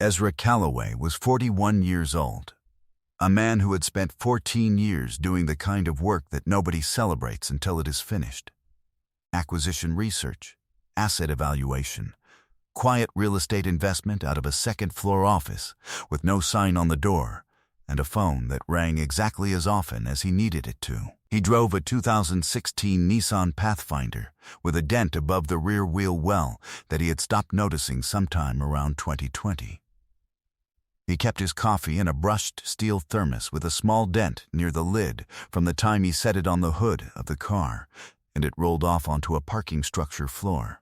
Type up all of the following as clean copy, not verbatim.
Ezra Calloway was 41 years old, a man who had spent 14 years doing the kind of work that nobody celebrates until it is finished. Acquisition research, asset evaluation, quiet real estate investment out of a second-floor office with no sign on the door, and a phone that rang exactly as often as he needed it to. He drove a 2016 Nissan Pathfinder with a dent above the rear wheel well that he had stopped noticing sometime around 2020. He kept his coffee in a brushed steel thermos with a small dent near the lid from the time he set it on the hood of the car, and it rolled off onto a parking structure floor.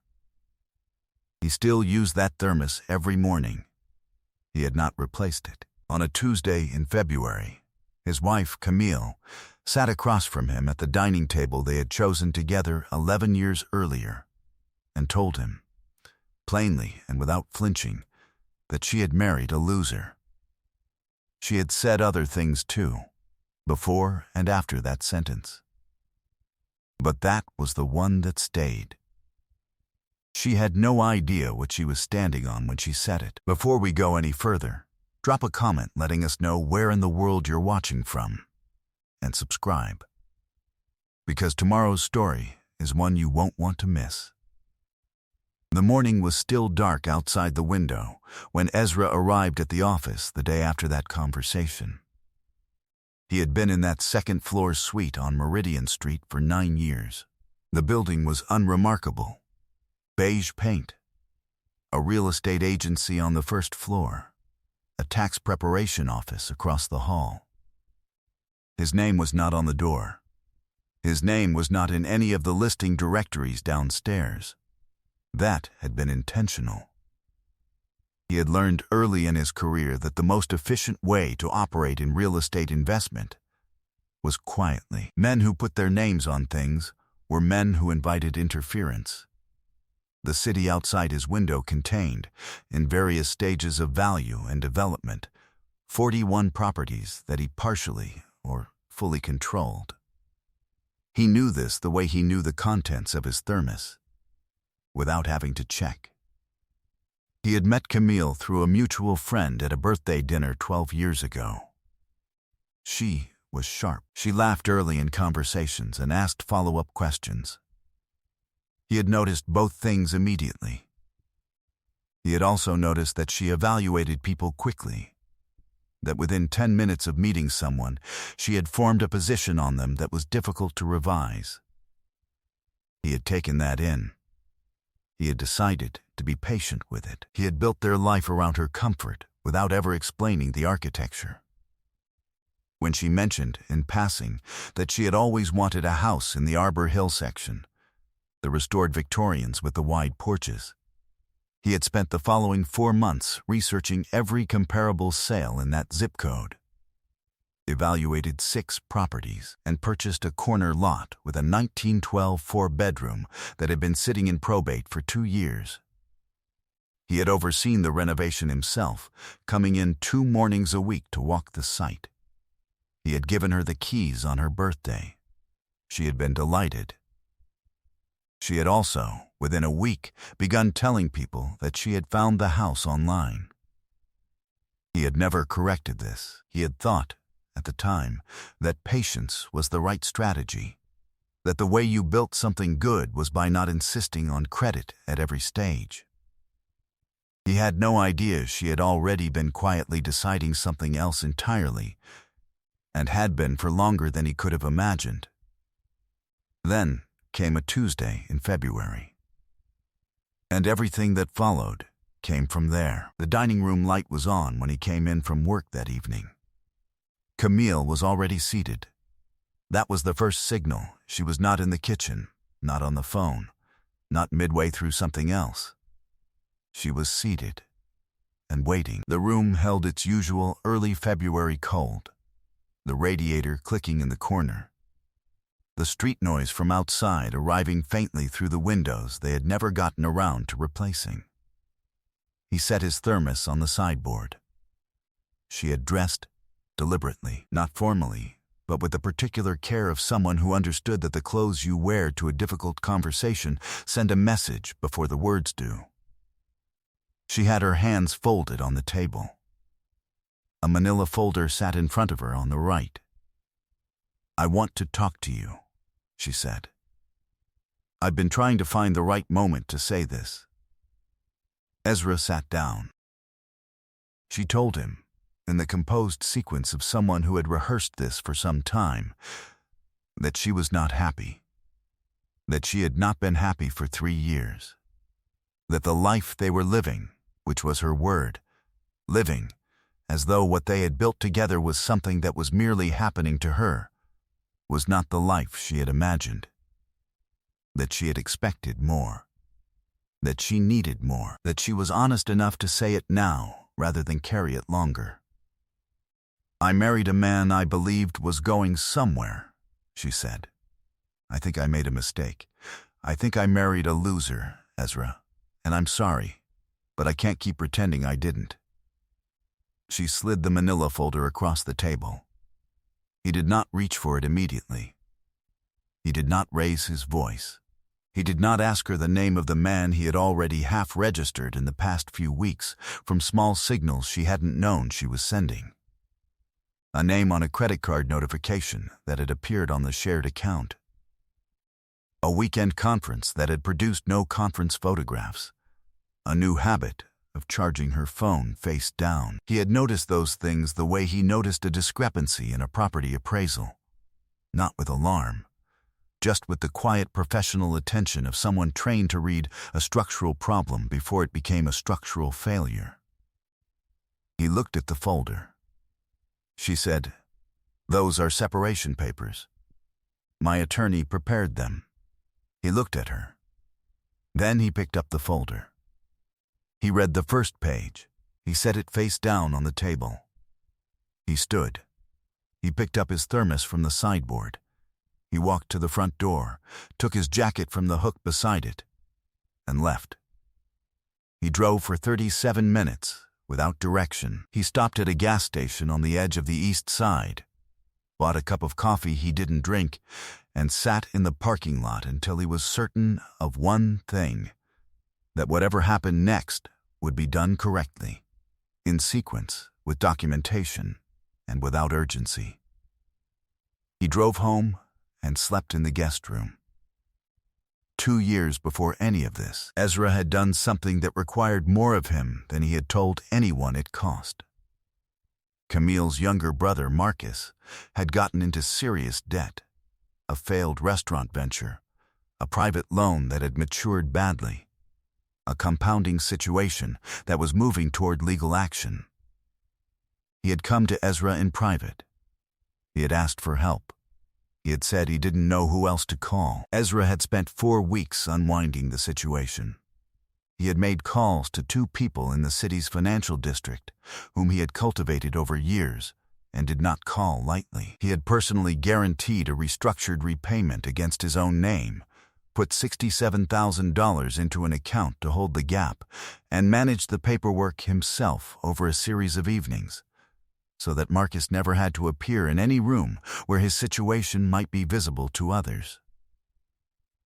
He still used that thermos every morning. He had not replaced it. On a Tuesday in February, his wife, Camille, sat across from him at the dining table they had chosen together 11 years earlier, and told him, plainly and without flinching, that she had married a loser. She had said other things too, before and after that sentence. But that was the one that stayed. She had no idea what she was standing on when she said it. Before we go any further, drop a comment letting us know where in the world you're watching from, and subscribe, because tomorrow's story is one you won't want to miss. The morning was still dark outside the window when Ezra arrived at the office the day after that conversation. He had been in that second-floor suite on Meridian Street for 9 years. The building was unremarkable. Beige paint, a real estate agency on the first floor, a tax preparation office across the hall. His name was not on the door. His name was not in any of the listing directories downstairs. That had been intentional. He had learned early in his career that the most efficient way to operate in real estate investment was quietly. Men who put their names on things were men who invited interference. The city outside his window contained, in various stages of value and development, 41 properties that he partially or fully controlled. He knew this the way he knew the contents of his thermos, without having to check. He had met Camille through a mutual friend at a birthday dinner 12 years ago. She was sharp. She laughed early in conversations and asked follow-up questions. He had noticed both things immediately. He had also noticed that she evaluated people quickly, that within 10 minutes of meeting someone, she had formed a position on them that was difficult to revise. He had taken that in. He had decided to be patient with it. He had built their life around her comfort without ever explaining the architecture. When she mentioned, in passing, that she had always wanted a house in the Arbor Hill section, the restored Victorians with the wide porches, he had spent the following 4 months researching every comparable sale in that zip code, evaluated 6 properties, and purchased a corner lot with a 1912 4-bedroom that had been sitting in probate for 2 years. He had overseen the renovation himself, coming in 2 mornings a week to walk the site. He had given her the keys on her birthday. She had been delighted. She had also, within a week, begun telling people that she had found the house online. He had never corrected this. He had thought, at the time, that patience was the right strategy, that the way you built something good was by not insisting on credit at every stage. He had no idea she had already been quietly deciding something else entirely, and had been for longer than he could have imagined. Then came a Tuesday in February, and everything that followed came from there. The dining room light was on when he came in from work that evening. Camille was already seated. That was the first signal. She was not in the kitchen, not on the phone, not midway through something else. She was seated and waiting. The room held its usual early February cold, the radiator clicking in the corner, the street noise from outside arriving faintly through the windows they had never gotten around to replacing. He set his thermos on the sideboard. She had dressed deliberately, not formally, but with the particular care of someone who understood that the clothes you wear to a difficult conversation send a message before the words do. She had her hands folded on the table. A manila folder sat in front of her on the right. "I want to talk to you," she said. "I've been trying to find the right moment to say this." Ezra sat down. She told him, in the composed sequence of someone who had rehearsed this for some time, that she was not happy, that she had not been happy for 3 years, that the life they were living, which was her word, living, as though what they had built together was something that was merely happening to her, was not the life she had imagined, that she had expected more, that she needed more, that she was honest enough to say it now rather than carry it longer. "I married a man I believed was going somewhere," she said. "I think I made a mistake. I think I married a loser, Ezra, and I'm sorry, but I can't keep pretending I didn't." She slid the manila folder across the table. He did not reach for it immediately. He did not raise his voice. He did not ask her the name of the man he had already half-registered in the past few weeks from small signals she hadn't known she was sending. A name on a credit card notification that had appeared on the shared account. A weekend conference that had produced no conference photographs. A new habit of charging her phone face down. He had noticed those things the way he noticed a discrepancy in a property appraisal. Not with alarm, just with the quiet professional attention of someone trained to read a structural problem before it became a structural failure. He looked at the folder. She said, "Those are separation papers. My attorney prepared them." He looked at her. Then he picked up the folder. He read the first page. He set it face down on the table. He stood. He picked up his thermos from the sideboard. He walked to the front door, took his jacket from the hook beside it, and left. He drove for 37 minutes, without direction. He stopped at a gas station on the edge of the east side, bought a cup of coffee he didn't drink, and sat in the parking lot until he was certain of one thing, that whatever happened next would be done correctly, in sequence, with documentation, and without urgency. He drove home and slept in the guest room. 2 years before any of this, Ezra had done something that required more of him than he had told anyone it cost. Camille's younger brother, Marcus, had gotten into serious debt, a failed restaurant venture, a private loan that had matured badly, a compounding situation that was moving toward legal action. He had come to Ezra in private. He had asked for help. He had said he didn't know who else to call. Ezra had spent 4 weeks unwinding the situation. He had made calls to 2 people in the city's financial district, whom he had cultivated over years, and did not call lightly. He had personally guaranteed a restructured repayment against his own name, put $67,000 into an account to hold the gap, and managed the paperwork himself over a series of evenings, so that Marcus never had to appear in any room where his situation might be visible to others.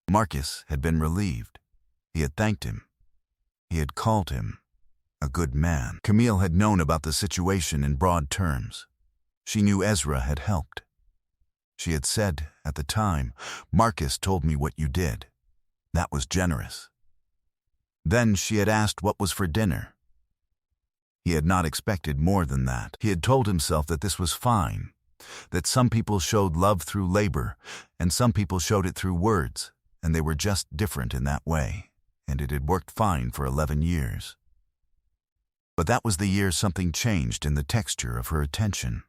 Marcus had been relieved. He had thanked him. He had called him a good man. Camille had known about the situation in broad terms. She knew Ezra had helped. She had said, at the time, "Marcus told me what you did. That was generous." Then she had asked what was for dinner. He had not expected more than that. He had told himself that this was fine, that some people showed love through labor, and some people showed it through words, and they were just different in that way, and it had worked fine for 11 years. But that was the year something changed in the texture of her attention.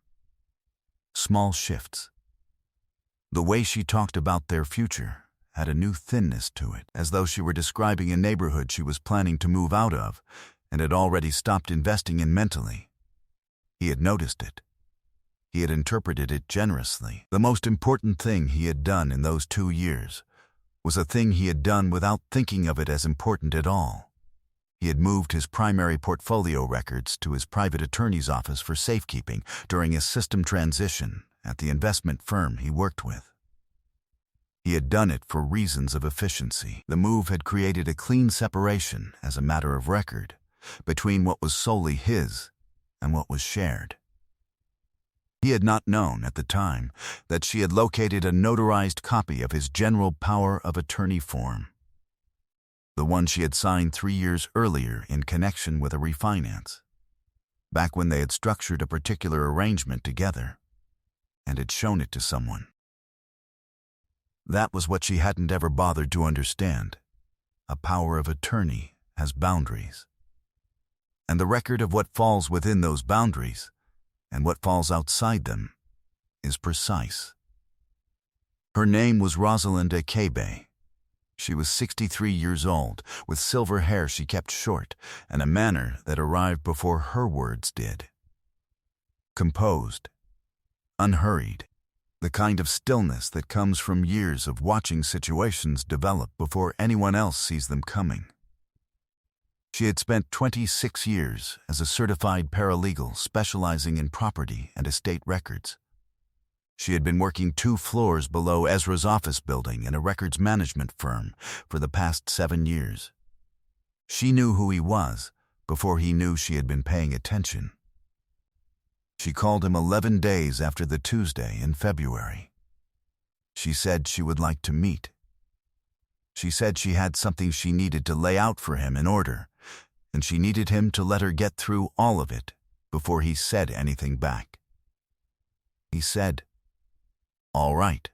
Small shifts. The way she talked about their future had a new thinness to it, as though she were describing a neighborhood she was planning to move out of and had already stopped investing in mentally. He had noticed it. He had interpreted it generously. The most important thing he had done in those 2 years was a thing he had done without thinking of it as important at all. He had moved his primary portfolio records to his private attorney's office for safekeeping during a system transition at the investment firm he worked with. He had done it for reasons of efficiency. The move had created a clean separation as a matter of record, between what was solely his and what was shared. He had not known at the time that she had located a notarized copy of his general power of attorney form, the one she had signed 3 years earlier in connection with a refinance, back when they had structured a particular arrangement together and had shown it to someone. That was what she hadn't ever bothered to understand. A power of attorney has boundaries, and the record of what falls within those boundaries and what falls outside them is precise. Her name was Rosalind Akebe. She was 63 years old, with silver hair she kept short, and a manner that arrived before her words did. Composed, unhurried, the kind of stillness that comes from years of watching situations develop before anyone else sees them coming. She had spent 26 years as a certified paralegal specializing in property and estate records. She had been working 2 floors below Ezra's office building in a records management firm for the past 7 years. She knew who he was before he knew she had been paying attention. She called him 11 days after the Tuesday in February. She said she would like to meet. She said she had something she needed to lay out for him in order, and she needed him to let her get through all of it before he said anything back. He said, "All right."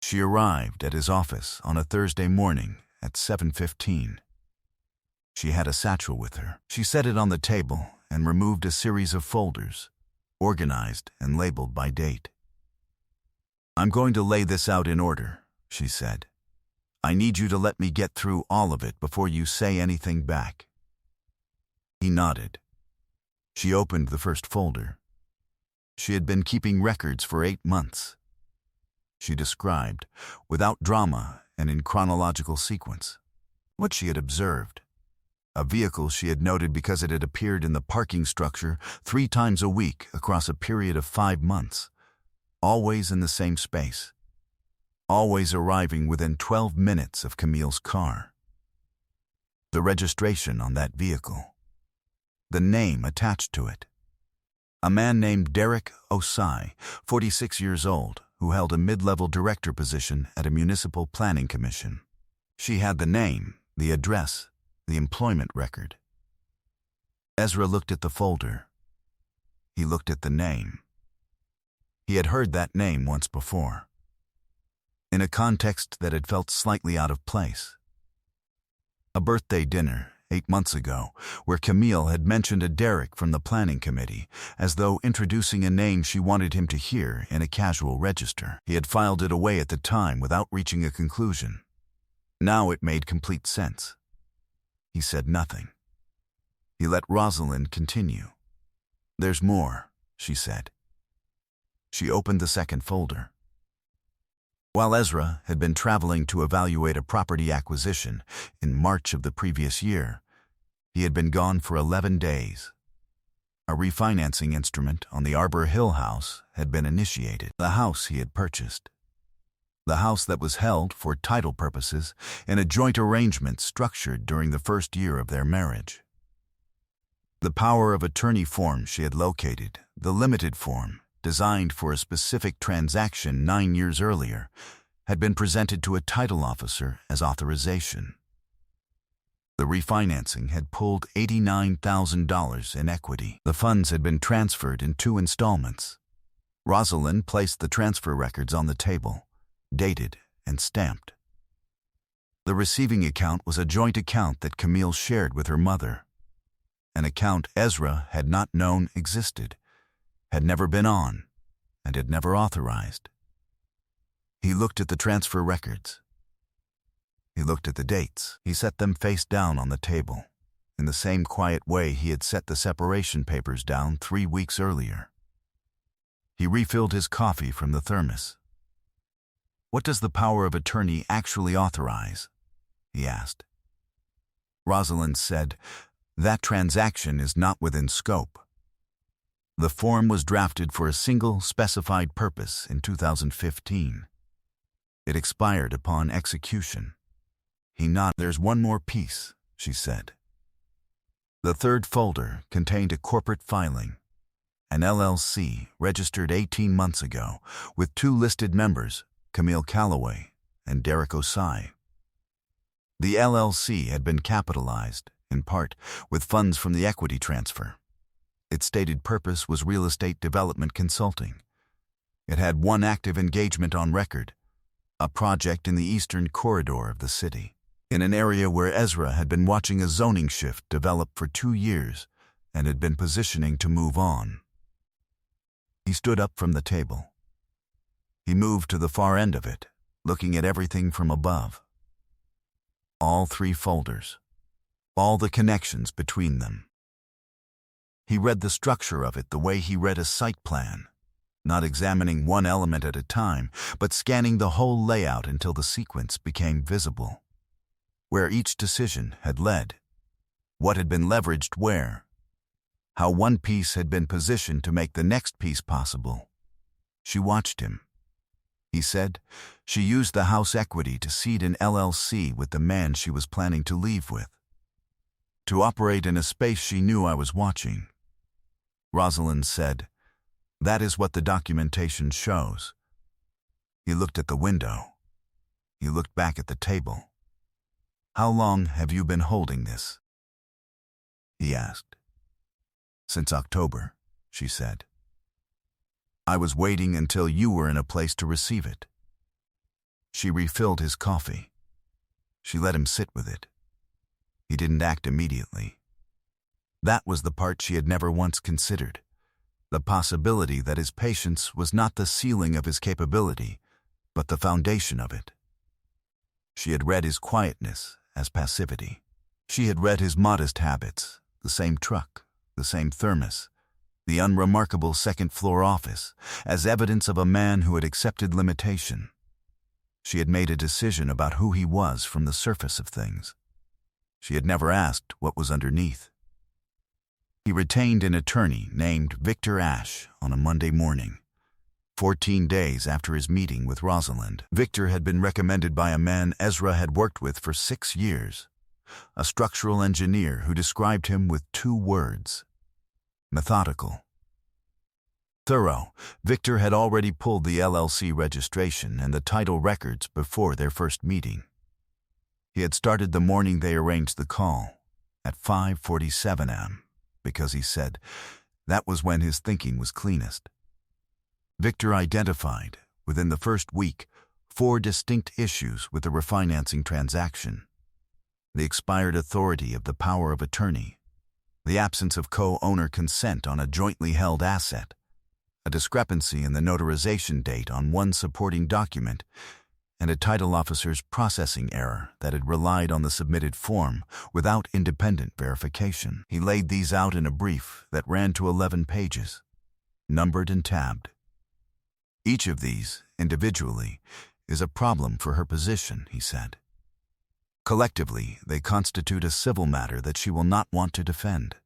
She arrived at his office on a Thursday morning at 7:15. She had a satchel with her. She set it on the table and removed a series of folders, organized and labeled by date. "I'm going to lay this out in order," she said. "I need you to let me get through all of it before you say anything back." He nodded. She opened the first folder. She had been keeping records for 8 months. She described, without drama and in chronological sequence, what she had observed. A vehicle she had noted because it had appeared in the parking structure 3 times a week across a period of 5 months, always in the same space, always arriving within 12 minutes of Camille's car. The registration on that vehicle, the name attached to it. A man named Derek Osai, 46 years old, who held a mid-level director position at a municipal planning commission. She had the name, the address, the employment record. Ezra looked at the folder. He looked at the name. He had heard that name once before, in a context that had felt slightly out of place. A birthday dinner 8 months ago, where Camille had mentioned a Derek from the planning committee, as though introducing a name she wanted him to hear in a casual register. He had filed it away at the time without reaching a conclusion. Now it made complete sense. He said nothing. He let Rosalind continue. "There's more," she said. She opened the second folder. While Ezra had been traveling to evaluate a property acquisition in March of the previous year, he had been gone for 11 days. A refinancing instrument on the Arbor Hill house had been initiated, the house he had purchased. The house that was held, for title purposes, in a joint arrangement structured during the first year of their marriage. The power of attorney form she had located, the limited form, designed for a specific transaction 9 years earlier, had been presented to a title officer as authorization. The refinancing had pulled $89,000 in equity. The funds had been transferred in 2 installments. Rosalind placed the transfer records on the table, dated and stamped. The receiving account was a joint account that Camille shared with her mother, an account Ezra had not known existed, had never been on, and had never authorized. He looked at the transfer records. He looked at the dates. He set them face down on the table, in the same quiet way he had set the separation papers down 3 weeks earlier. He refilled his coffee from the thermos. "What does the power of attorney actually authorize?" he asked. Rosalind said, "That transaction is not within scope." The form was drafted for a single specified purpose in 2015. It expired upon execution. He nodded. "There's one more piece," she said. The third folder contained a corporate filing, an LLC registered 18 months ago, with two listed members, Camille Calloway and Derek Osai. The LLC had been capitalized, in part, with funds from the equity transfer. Its stated purpose was real estate development consulting. It had one active engagement on record, a project in the eastern corridor of the city, in an area where Ezra had been watching a zoning shift develop for 2 years and had been positioning to move on. He stood up from the table. He moved to the far end of it, looking at everything from above. All 3 folders, all the connections between them. He read the structure of it the way he read a site plan, not examining one element at a time, but scanning the whole layout until the sequence became visible. Where each decision had led, what had been leveraged where, how one piece had been positioned to make the next piece possible. She watched him. He said she used the house equity to seed an LLC with the man she was planning to leave with, to operate in a space she knew I was watching. Rosalind said, "That is what the documentation shows." He looked at the window. He looked back at the table. "How long have you been holding this?" he asked. "Since October," she said. "I was waiting until you were in a place to receive it." She refilled his coffee. She let him sit with it. He didn't act immediately. That was the part she had never once considered, the possibility that his patience was not the ceiling of his capability, but the foundation of it. She had read his quietness as passivity. She had read his modest habits, the same truck, the same thermos, the unremarkable second-floor office, as evidence of a man who had accepted limitation. She had made a decision about who he was from the surface of things. She had never asked what was underneath. He retained an attorney named Victor Ashe on a Monday morning, 14 days after his meeting with Rosalind. Victor had been recommended by a man Ezra had worked with for 6 years, a structural engineer who described him with 2 words: methodical. Thorough, Victor had already pulled the LLC registration and the title records before their first meeting. He had started the morning they arranged the call, at 5:47 a.m., because he said that was when his thinking was cleanest. Victor identified, within the first week, 4 distinct issues with the refinancing transaction: the expired authority of the power of attorney, the absence of co-owner consent on a jointly held asset, a discrepancy in the notarization date on one supporting document, and a title officer's processing error that had relied on the submitted form without independent verification. He laid these out in a brief that ran to 11 pages, numbered and tabbed. Each of these, individually, is a problem for her position, he said. Collectively, they constitute a civil matter that she will not want to defend.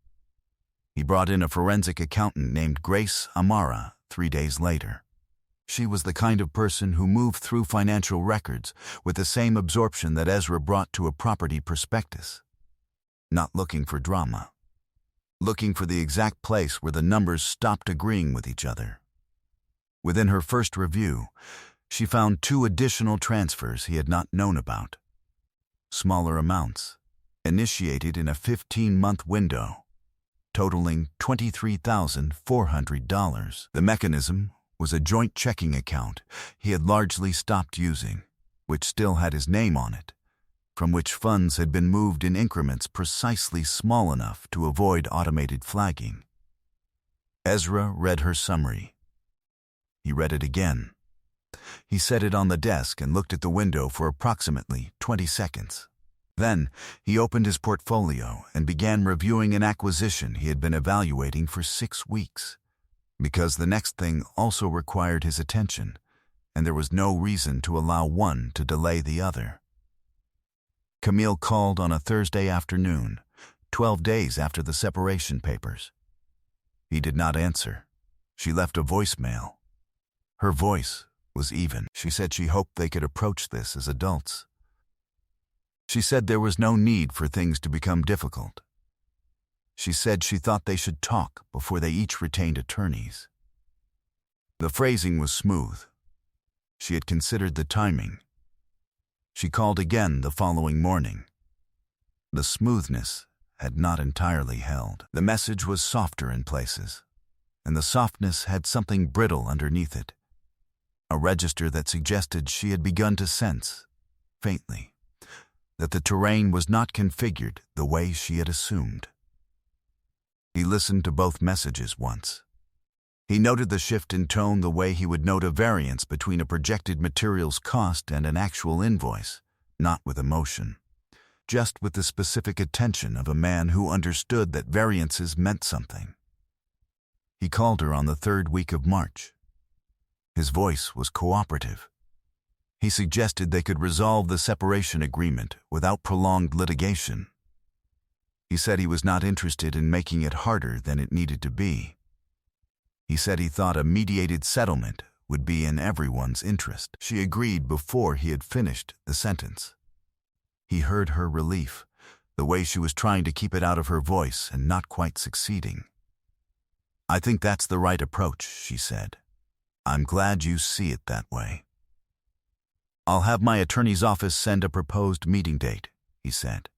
He brought in a forensic accountant named Grace Amara 3 days later. She was the kind of person who moved through financial records with the same absorption that Ezra brought to a property prospectus. Not looking for drama. Looking for the exact place where the numbers stopped agreeing with each other. Within her first review, she found 2 additional transfers he had not known about. Smaller amounts, initiated in a 15-month window, totaling $23,400. The mechanism was a joint checking account he had largely stopped using, which still had his name on it, from which funds had been moved in increments precisely small enough to avoid automated flagging. Ezra read her summary. He read it again. He set it on the desk and looked at the window for approximately 20 seconds. Then, he opened his portfolio and began reviewing an acquisition he had been evaluating for 6 weeks, because the next thing also required his attention, and there was no reason to allow one to delay the other. Camille called on a Thursday afternoon, 12 days after the separation papers. He did not answer. She left a voicemail. Her voice was even. She said she hoped they could approach this as adults. She said there was no need for things to become difficult. She said she thought they should talk before they each retained attorneys. The phrasing was smooth. She had considered the timing. She called again the following morning. The smoothness had not entirely held. The message was softer in places, and the softness had something brittle underneath it, a register that suggested she had begun to sense, faintly, that the terrain was not configured the way she had assumed. He listened to both messages once. He noted the shift in tone the way he would note a variance between a projected material's cost and an actual invoice, not with emotion, just with the specific attention of a man who understood that variances meant something. He called her on the 3rd week of March. His voice was cooperative. He suggested they could resolve the separation agreement without prolonged litigation. He said he was not interested in making it harder than it needed to be. He said he thought a mediated settlement would be in everyone's interest. She agreed before he had finished the sentence. He heard her relief, the way she was trying to keep it out of her voice and not quite succeeding. "I think that's the right approach," she said. "I'm glad you see it that way." "I'll have my attorney's office send a proposed meeting date," he said.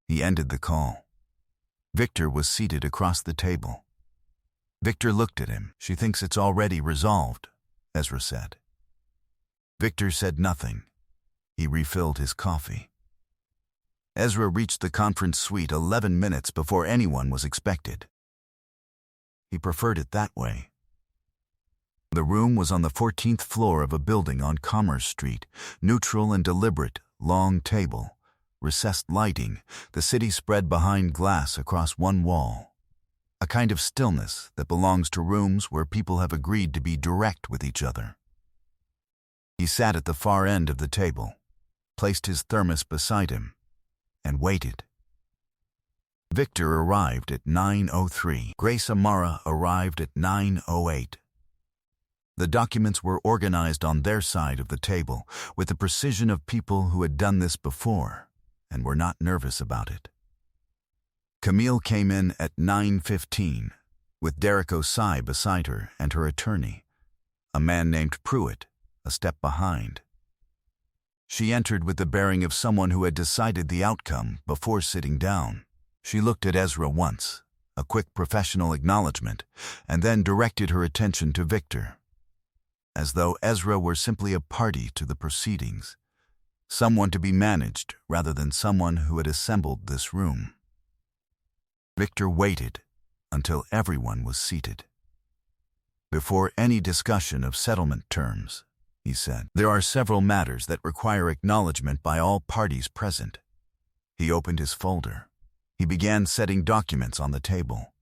He ended the call. Victor was seated across the table. Victor looked at him. "She thinks it's already resolved," Ezra said. Victor said nothing. He refilled his coffee. Ezra reached the conference suite 11 minutes before anyone was expected. He preferred it that way. The room was on the 14th floor of a building on Commerce Street, neutral and deliberate, long table, recessed lighting, the city spread behind glass across one wall. A kind of stillness that belongs to rooms where people have agreed to be direct with each other. He sat at the far end of the table, placed his thermos beside him, and waited. Victor arrived at 9:03. Grace Amara arrived at 9:08. The documents were organized on their side of the table with the precision of people who had done this before and were not nervous about it. Camille came in at 9:15, with Derek Osai beside her and her attorney, a man named Pruitt, a step behind. She entered with the bearing of someone who had decided the outcome before sitting down. She looked at Ezra once, a quick professional acknowledgement, and then directed her attention to Victor, as though Ezra were simply a party to the proceedings, someone to be managed rather than someone who had assembled this room. Victor waited until everyone was seated. "Before any discussion of settlement terms," he said, "there are several matters that require acknowledgement by all parties present." He opened his folder. He began setting documents on the table.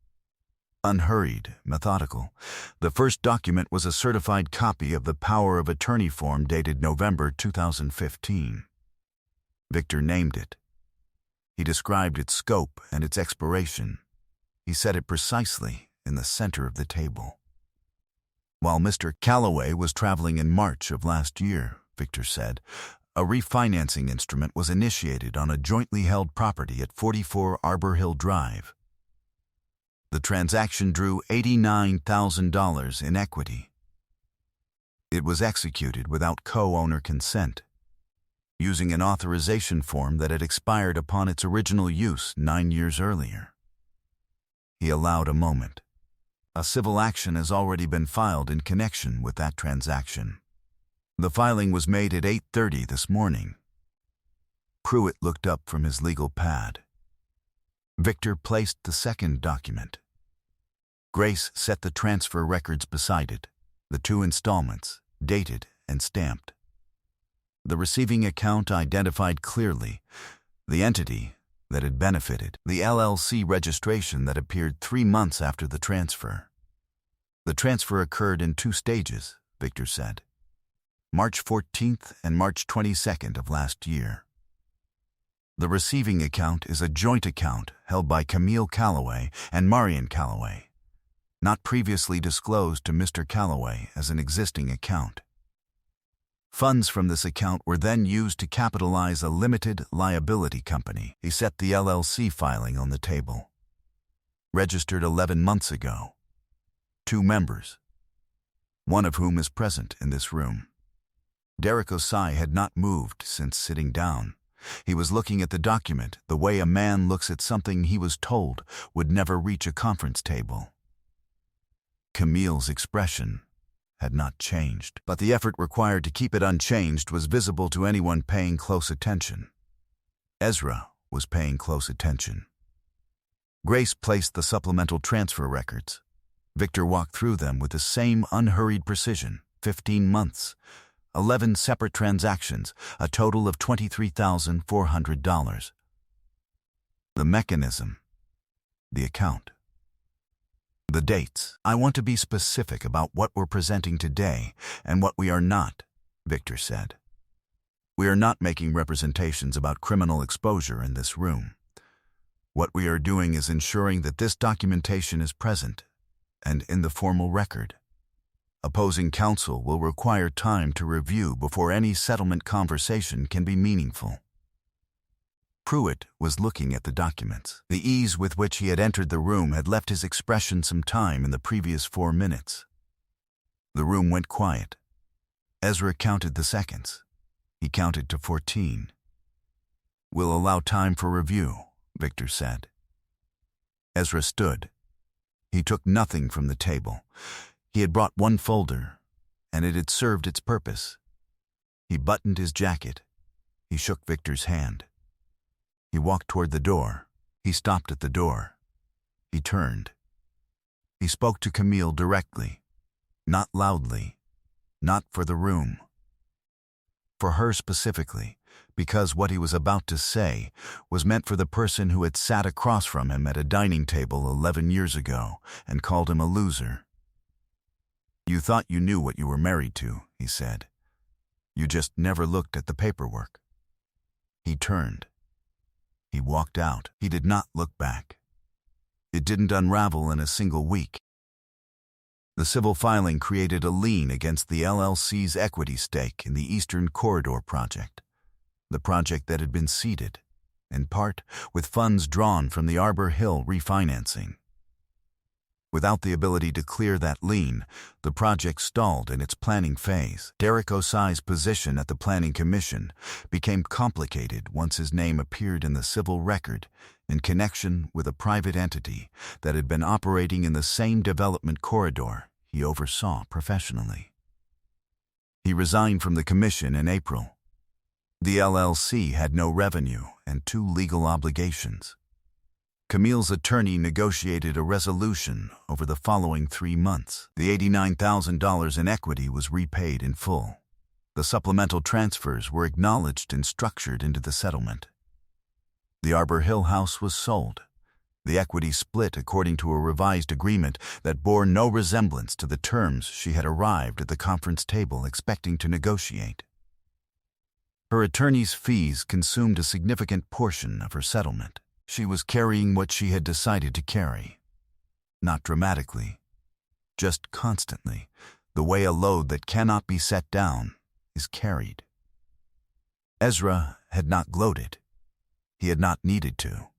Unhurried, methodical, the first document was a certified copy of the Power of Attorney form dated November 2015. Victor named it. He described its scope and its expiration. He set it precisely in the center of the table. "While Mr. Calloway was traveling in March of last year," Victor said, "a refinancing instrument was initiated on a jointly held property at 44 Arbor Hill Drive. The transaction drew $89,000 in equity. It was executed without co-owner consent, using an authorization form that had expired upon its original use 9 years earlier." He allowed a moment. "A civil action has already been filed in connection with that transaction. The filing was made at 8:30 this morning." Pruitt looked up from his legal pad. Victor placed the second document. Grace set the transfer records beside it, the 2 installments, dated and stamped. The receiving account identified clearly the entity that had benefited, the LLC registration that appeared 3 months after the transfer. The transfer occurred in 2 stages, Victor said, March 14th and March 22nd of last year. The receiving account is a joint account held by Camille Calloway and Marion Calloway, not previously disclosed to Mr. Calloway as an existing account. Funds from this account were then used to capitalize a limited liability company. He set the LLC filing on the table. registered 11 months ago. 2 members, one of whom is present in this room. Derek Osai had not moved since sitting down. He was looking at the document the way a man looks at something he was told would never reach a conference table. Camille's expression had not changed, but the effort required to keep it unchanged was visible to anyone paying close attention. Ezra was paying close attention. Grace placed the supplemental transfer records. Victor walked through them with the same unhurried precision. 15 months, 11 separate transactions, a total of $23,400. The mechanism, the account, the dates. I want to be specific about what we're presenting today and what we are not, Victor said. We are not making representations about criminal exposure in this room. What we are doing is ensuring that this documentation is present and in the formal record. Opposing counsel will require time to review before any settlement conversation can be meaningful. Pruitt was looking at the documents. The ease with which he had entered the room had left his expression some time in the previous 4 minutes. The room went quiet. Ezra counted the seconds. He counted to 14. "We'll allow time for review," Victor said. Ezra stood. He took nothing from the table. He had brought one folder, and it had served its purpose. He buttoned his jacket. He shook Victor's hand. He walked toward the door. He stopped at the door. He turned. He spoke to Camille directly, not loudly, not for the room. For her specifically, because what he was about to say was meant for the person who had sat across from him at a dining table 11 years ago and called him a loser. "You thought you knew what you were married to," he said. "You just never looked at the paperwork." He turned. He walked out. He did not look back. It didn't unravel in a single week. The civil filing created a lien against the LLC's equity stake in the Eastern Corridor project, the project that had been seeded, in part, with funds drawn from the Arbor Hill refinancing. Without the ability to clear that lien, the project stalled in its planning phase. Derek Osai's position at the Planning Commission became complicated once his name appeared in the civil record in connection with a private entity that had been operating in the same development corridor he oversaw professionally. He resigned from the commission in April. The LLC had no revenue and 2 legal obligations. Camille's attorney negotiated a resolution over the following 3 months. The $89,000 in equity was repaid in full. The supplemental transfers were acknowledged and structured into the settlement. The Arbor Hill house was sold. The equity split according to a revised agreement that bore no resemblance to the terms she had arrived at the conference table expecting to negotiate. Her attorney's fees consumed a significant portion of her settlement. She was carrying what she had decided to carry. Not dramatically, just constantly, the way a load that cannot be set down is carried. Ezra had not gloated. He had not needed to.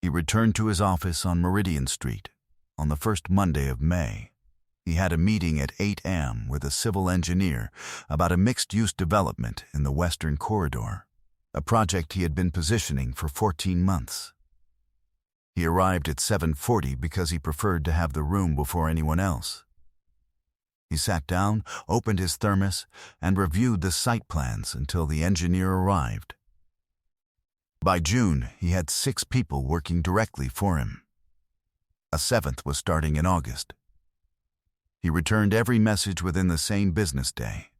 He returned to his office on Meridian Street on the first Monday of May. He had a meeting at 8 a.m. with a civil engineer about a mixed-use development in the Western Corridor, a project he had been positioning for 14 months. He arrived at 7:40 because he preferred to have the room before anyone else. He sat down, opened his thermos, and reviewed the site plans until the engineer arrived. By June, he had 6 people working directly for him. A 7th was starting in August. He returned every message within the same business day.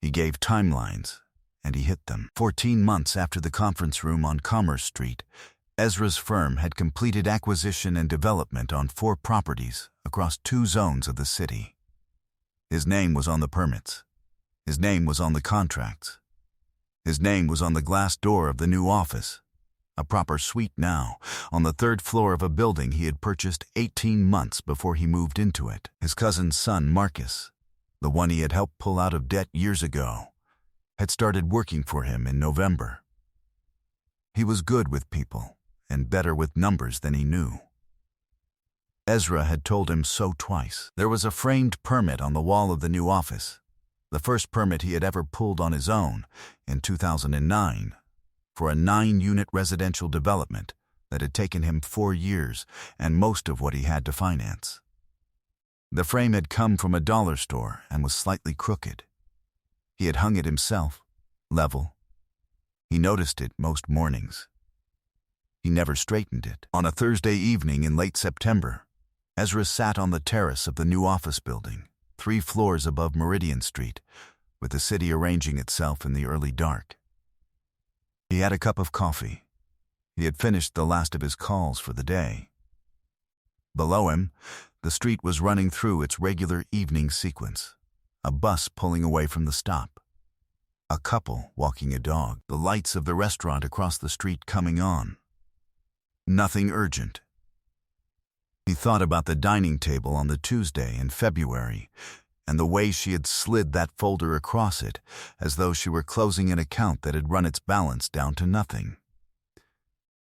He gave timelines, and he hit them. 14 months after the conference room on Commerce Street, Ezra's firm had completed acquisition and development on 4 properties across 2 zones of the city. His name was on the permits. His name was on the contracts. His name was on the glass door of the new office, a proper suite now, on the 3rd floor of a building he had purchased 18 months before he moved into it. His cousin's son, Marcus, the one he had helped pull out of debt years ago, had started working for him in November. He was good with people and better with numbers than he knew. Ezra had told him so twice. There was a framed permit on the wall of the new office, the first permit he had ever pulled on his own, in 2009, for a 9-unit residential development that had taken him 4 years and most of what he had to finance. The frame had come from a dollar store and was slightly crooked. He had hung it himself, level. He noticed it most mornings. He never straightened it. On a Thursday evening in late September, Ezra sat on the terrace of the new office building, 3 floors above Meridian Street, with the city arranging itself in the early dark. He had a cup of coffee. He had finished the last of his calls for the day. Below him, the street was running through its regular evening sequence, a bus pulling away from the stop, a couple walking a dog, the lights of the restaurant across the street coming on. Nothing urgent. He thought about the dining table on the Tuesday in February and the way she had slid that folder across it as though she were closing an account that had run its balance down to nothing.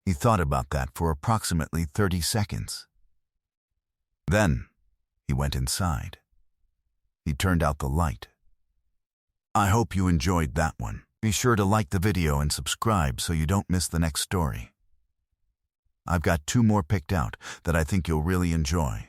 He thought about that for approximately 30 seconds. Then, he went inside. He turned out the light. I hope you enjoyed that one. Be sure to like the video and subscribe so you don't miss the next story. I've got 2 more picked out that I think you'll really enjoy.